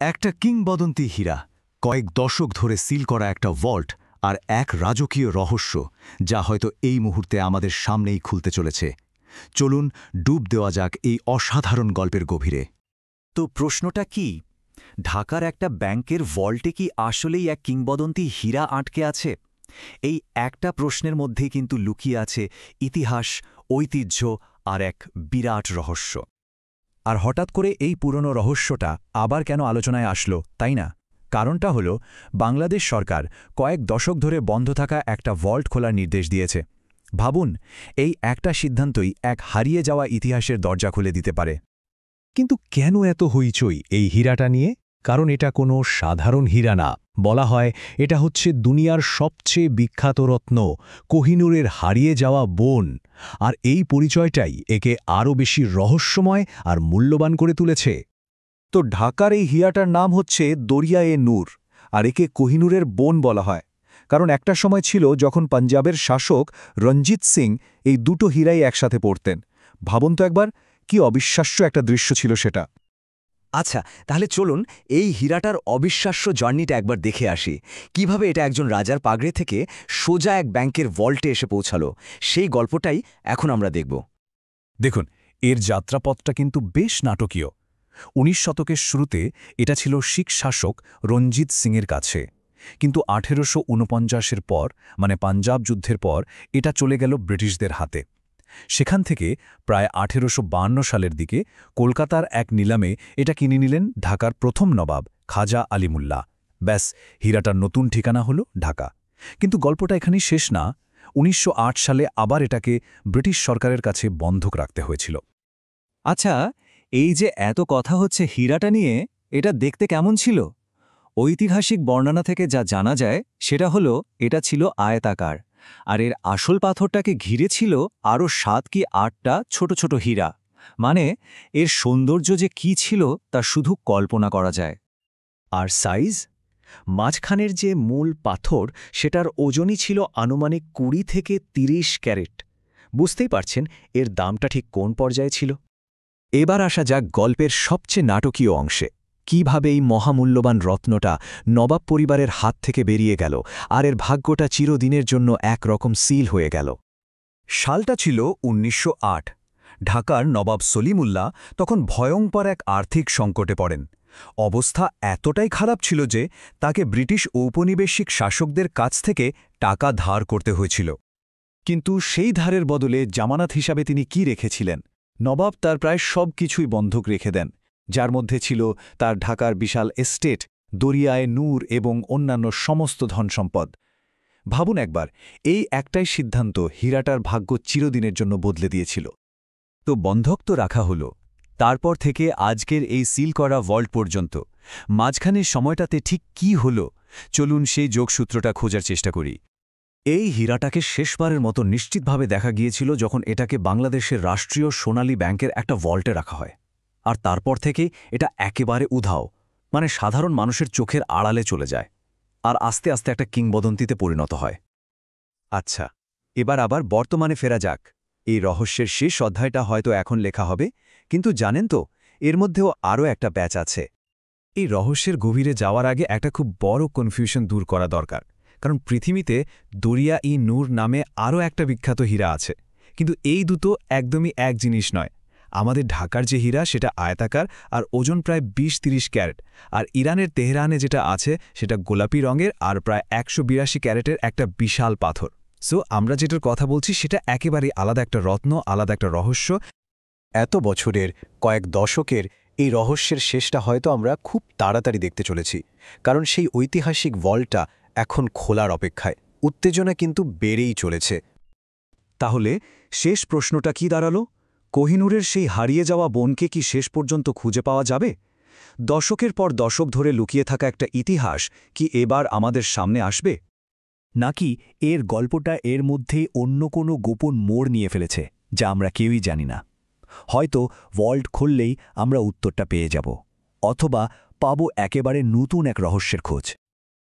একটা কিংবদন্তি হীরা, কয়েক দশক ধরে সিল করা একটা ভল্ট, আর এক রাজকীয় রহস্য যা হয়তো এই মুহূর্তে আমাদের সামনেই খুলতে চলেছে। চলুন ডুব দেওয়া যাক এই অসাধারণ গল্পের গভীরে। তো প্রশ্নটা কি, ঢাকার একটা ব্যাংকের ভল্টে কি আসলেই এক কিংবদন্তি হীরা আটকে আছে? এই একটা প্রশ্নের মধ্যেই কিন্তু লুকিয়ে আছে ইতিহাস, ঐতিহ্য আর এক বিরাট রহস্য। আর হঠাৎ করে এই পুরনো রহস্যটা আবার কেন আলোচনায় আসলো, তাই না? কারণটা হলো, বাংলাদেশ সরকার কয়েক দশক ধরে বন্ধ থাকা একটা ভল্ট খোলার নির্দেশ দিয়েছে। ভাবুন, এই একটা সিদ্ধান্তই এক হারিয়ে যাওয়া ইতিহাসের দরজা খুলে দিতে পারে। কিন্তু কেন এত হইচই এই হীরাটা নিয়ে? কারণ এটা কোনো সাধারণ হীরা না। বলা হয় এটা হচ্ছে দুনিয়ার সবচেয়ে বিখ্যাত রত্ন, কোহিনূরের হারিয়ে যাওয়া বোন। আর এই পরিচয়টাই একে আরও বেশি রহস্যময় আর মূল্যবান করে তুলেছে। তো ঢাকার এই হীরাটার নাম হচ্ছে দরিয়া-এ-নূর, আর একে কোহিনূরের বোন বলা হয়। কারণ একটা সময় ছিল যখন পাঞ্জাবের শাসক রঞ্জিত সিং এই দুটো হীরাই একসাথে পড়তেন। ভাবুন তো একবার, কি অবিশ্বাস্য একটা দৃশ্য ছিল সেটা। আচ্ছা, তাহলে চলুন এই হীরাটার অবিশ্বাস্য জার্নিটা একবার দেখে আসি। কিভাবে এটা একজন রাজার পাগড়ে থেকে সোজা এক ব্যাংকের ভল্টে এসে পৌঁছালো, সেই গল্পটাই এখন আমরা দেখব। দেখুন, এর যাত্রাপথটা কিন্তু বেশ নাটকীয়। ১৯ শতকের শুরুতে এটা ছিল শিখ শাসক রঞ্জিত সিংয়ের কাছে, কিন্তু ১৮৪৯-এর পর, মানে পাঞ্জাব যুদ্ধের পর, এটা চলে গেল ব্রিটিশদের হাতে। সেখান থেকে প্রায় ১৮৫২ সালের দিকে কলকাতার এক নিলামে এটা কিনে নিলেন ঢাকার প্রথম নবাব খাজা আলিমুল্লাহ। ব্যাস, হীরাটার নতুন ঠিকানা হল ঢাকা। কিন্তু গল্পটা এখানেই শেষ না। ১৯০৮ সালে আবার এটাকে ব্রিটিশ সরকারের কাছে বন্ধক রাখতে হয়েছিল। আচ্ছা, এই যে এত কথা হচ্ছে হীরাটা নিয়ে, এটা দেখতে কেমন ছিল? ঐতিহাসিক বর্ণনা থেকে যা জানা যায় সেটা হলো এটা ছিল আয়তাকার, আর এর আসল পাথরটাকে ঘিরে ছিল আরও ৭ কি ৮টা ছোট ছোট হীরা। মানে এর সৌন্দর্য যে কি ছিল তা শুধু কল্পনা করা যায়। আর সাইজ, মাঝখানের যে মূল পাথর, সেটার ওজনই ছিল আনুমানিক ২০ থেকে ৩০ ক্যারেট। বুঝতেই পারছেন এর দামটা ঠিক কোন পর্যায়ে ছিল। এবার আসা যাক গল্পের সবচেয়ে নাটকীয় অংশে। কিভাবে এই মহামূল্যবান রত্নটা নবাব পরিবারের হাত থেকে বেরিয়ে গেল, আর এর ভাগ্যটা চিরদিনের জন্য একরকম সিল হয়ে গেল। সালটা ছিল ১৯০৮। ঢাকার নবাব সলিমুল্লাহ তখন ভয়ঙ্কর এক আর্থিক সংকটে পড়েন। অবস্থা এতটাই খারাপ ছিল যে তাকে ব্রিটিশ ঔপনিবেশিক শাসকদের কাছ থেকে টাকা ধার করতে হয়েছিল। কিন্তু সেই ধারের বদলে জামানত হিসাবে তিনি কি রেখেছিলেন? নবাব তার প্রায় সব কিছুই বন্ধক রেখে দেন, যার মধ্যে ছিল তার ঢাকার বিশাল এস্টেট, দরিয়া-এ-নূর এবং অন্যান্য সমস্ত ধনসম্পদ। ভাবুন একবার, এই একটাই সিদ্ধান্ত হীরাটার ভাগ্য চিরদিনের জন্য বদলে দিয়েছিল। তো বন্ধক তো রাখা হলো, তারপর থেকে আজকের এই সিল করা ভল্ট পর্যন্ত মাঝখানের সময়টাতে ঠিক কি হলো, চলুন সেই যোগসূত্রটা খোঁজার চেষ্টা করি। এই হীরাটাকে শেষবারের মতো নিশ্চিতভাবে দেখা গিয়েছিল যখন এটাকে বাংলাদেশের রাষ্ট্রীয় সোনালী ব্যাংকের একটা ভল্টে রাখা হয়। আর তারপর থেকে এটা একেবারে উধাও, মানে সাধারণ মানুষের চোখের আড়ালে চলে যায়, আর আস্তে আস্তে একটা কিংবদন্তিতে পরিণত হয়। আচ্ছা, এবার আবার বর্তমানে ফেরা যাক। এই রহস্যের শেষ অধ্যায়টা হয়তো এখন লেখা হবে, কিন্তু জানেন তো, এর মধ্যেও আরও একটা প্যাচ আছে। এই রহস্যের গভীরে যাওয়ার আগে একটা খুব বড় কনফিউশন দূর করা দরকার। কারণ পৃথিবীতে দরিয়া-ই-নূর নামে আরও একটা বিখ্যাত হীরা আছে, কিন্তু এই দুটো একদমই এক জিনিস নয়। আমাদের ঢাকার যে হীরা সেটা আয়তাকার আর ওজন প্রায় ২০-৩০ ক্যারেট, আর ইরানের তেহরানে যেটা আছে সেটা গোলাপি রঙের আর প্রায় ১৮২ ক্যারেটের একটা বিশাল পাথর। সো আমরা যেটার কথা বলছি সেটা একেবারেই আলাদা একটা রত্ন, আলাদা একটা রহস্য। এত বছরের, কয়েক দশকের এই রহস্যের শেষটা হয়তো আমরা খুব তাড়াতাড়ি দেখতে চলেছি। কারণ সেই ঐতিহাসিক ভল্টটা এখন খোলার অপেক্ষায়। উত্তেজনা কিন্তু বেড়েই চলেছে। তাহলে শেষ প্রশ্নটা কি দাঁড়ালো? কোহিনূরের সেই হারিয়ে যাওয়া বোনকে কি শেষ পর্যন্ত খুঁজে পাওয়া যাবে? দশকের পর দশক ধরে লুকিয়ে থাকা একটা ইতিহাস কি এবার আমাদের সামনে আসবে? নাকি এর গল্পটা এর মধ্যেই অন্য কোনো গোপন মোড় নিয়ে ফেলেছে, যা আমরা কেউই জানি না? হয়তো ভল্ট খুললেই আমরা উত্তরটা পেয়ে যাব, অথবা পাবো একেবারে নতুন এক রহস্যের খোঁজ।